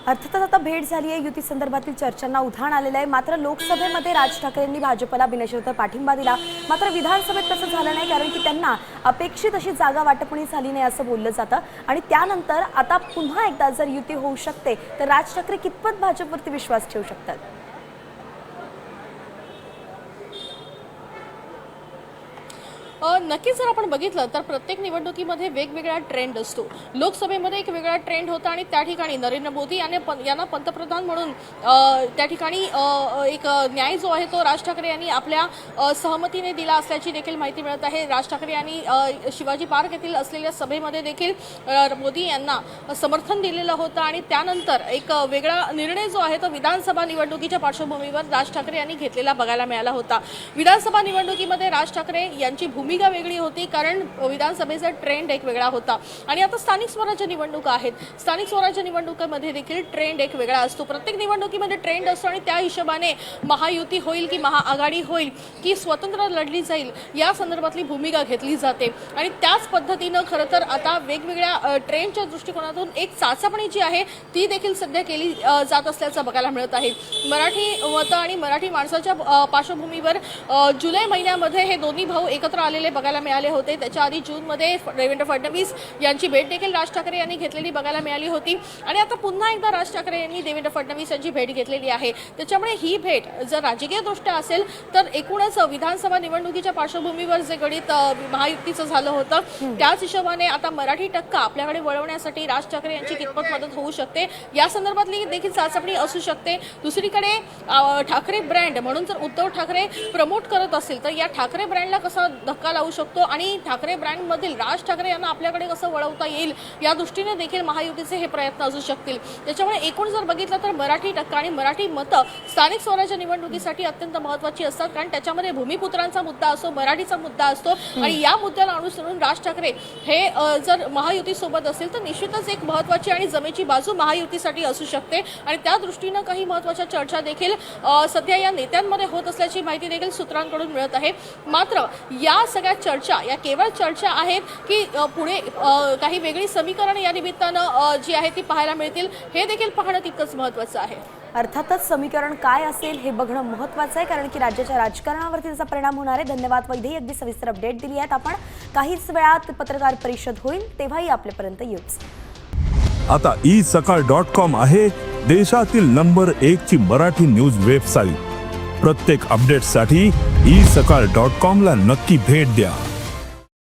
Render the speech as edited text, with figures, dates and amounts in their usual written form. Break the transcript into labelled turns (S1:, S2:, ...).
S1: अर्थातच आता भेट झाली आहे, युती संदर्भातील चर्चांना उधाण आलेलं आहे। मात्र लोकसभेमध्ये राज ठाकरेंनी भाजपला बिनशर्त पाठिंबा दिला, मात्र विधानसभेत तसं झालं नाही, कारण की त्यांना अपेक्षित अशी जागा वाटपणी झाली नाही असं बोललं जातं। आणि त्यानंतर आता पुन्हा एकदा जर युती होऊ शकते तर राज ठाकरे कितपत भाजपवरती विश्वास ठेवू शकतात?
S2: नक्कीच जर आपण बघितलं तर प्रत्येक निवडणुकीमध्ये वेगवेगळा ट्रेंड असतो। लोकसभेमध्ये एक वेगळा ट्रेंड होता आणि त्या ठिकाणी नरेंद्र मोदी यांना पंतप्रधान म्हणून त्या ठिकाणी एक न्याय जो आहे तो राज ठाकरे यांनी आपल्या सहमतीने दिला असल्याची देखील माहिती मिळत आहे। राज ठाकरे यांनी शिवाजी पार्क येथील असलेल्या सभेमध्ये देखील मोदी यांना समर्थन दिलेलं होतं आणि त्यानंतर एक वेगळा निर्णय जो आहे तो विधानसभा निवडणुकीच्या पार्श्वभूमीवर राज ठाकरे यांनी घेतलेला बघायला मिळाला होता। विधानसभा निवडणुकीमध्ये राज ठाकरे यांची भूमिका वेगळी होती, कारण विधानसभेचा ट्रेंड एक वेगळा होता आणि आता स्थानिक स्वराज्य निवडणुका आहेत। स्थानिक स्वराज्य निवडणुकीमध्ये देखील ट्रेंड एक वेगळा असतो। प्रत्येक निवडणुकीमध्ये ट्रेंड असतो आणि त्या हिशोबाने महायुती होईल की महाआघाडी होईल की स्वतंत्र लढली जाईल या संदर्भातली भूमिका घेतली जाते आणि त्याच पद्धतीनं खरं तर आता वेगवेगळ्या ट्रेंडच्या दृष्टिकोनातून एक चाचपणी जी आहे ती देखील सध्या केली जात असल्याचं बघायला मिळत आहे। मराठी मतं आणि मराठी माणसाच्या पार्श्वभूमीवर जुलै महिन्यामध्ये हे दोन्ही भाऊ एकत्र आलेले बघायला मिळाले होते। त्याच्या आधी जूनमध्ये देवेंद्र फडणवीस यांची भेट देखील राज ठाकरे यांनी घेतलेली बघायला मिळाली होती आणि आता पुन्हा एकदा राज ठाकरे यांनी देवेंद्र फडणवीस यांची भेट घेतलेली आहे। त्याच्यामुळे ही भेट जर राजकीयदृष्ट्या असेल तर एकूणच विधानसभा निवडणुकीच्या पार्श्वभूमीवर जे गणित महायुतीचं झालं होतं त्याच हिशोबाने आता मराठी टक्का आपल्याकडे वळवण्यासाठी राज ठाकरे यांची कितपत मदत होऊ शकते या संदर्भातली देखील चाचपणी असू शकते। दुसरीकडे ठाकरे ब्रँड म्हणून जर उद्धव ठाकरे प्रमोट करत असेल तर या ठाकरे ब्रँडला कसा धक्का लावू शकतो आणि ठाकरे ब्रँडमधील राज ठाकरे यांना आपल्याकडे कसं वळवता येईल या दृष्टीने देखील महायुतीचे हे प्रयत्न असू शकतील। त्याच्यामुळे एकूण जर बघितलं तर मराठी टक्का आणि मराठी मतं स्थानिक स्वराज्य निवडणुकीसाठी अत्यंत महत्त्वाची असतात, कारण त्याच्यामध्ये भूमिपुत्रांचा मुद्दा असतो, मराठीचा मुद्दा असतो आणि या मुद्द्याला अनुसरून राज ठाकरे हे जर महायुती सोबत असेल तर निश्चितच एक महत्त्वाची आणि जमेची बाजू महायुतीसाठी असू शकते आणि त्या दृष्टीनं काही महत्त्वाच्या चर्चा देखील सध्या या नेत्यांमध्ये होत असल्याची माहिती देखील सूत्रांकडून मिळत आहे। मात्र या सगळ्या चर्चा या केवळ चर्चा आहेत की पुढे काही वेगळी समीकरण या निमित्तानं जी आहे ती पाहायला मिळतील हे देखील पाहणं तितकंच महत्त्वाचं आहे।
S1: अर्थातच समीकरण काय असेल हे बघणं महत्त्वाचं आहे, कारण की राज्याच्या राजकारणावरती त्याचा परिणाम होणार आहे। धन्यवाद वैदेही, अगदी सविस्तर अपडेट दिली आहेत आपण। काहीच वेळात पत्रकार परिषद होईल तेव्हाही आपल्यापर्यंत येऊच।
S3: आता isakal.com आहे देशातील नंबर 1 ची मराठी न्यूज वेबसाईट। प्रत्येक अपडेटसाठी isakal.com ला नक्की भेट द्या।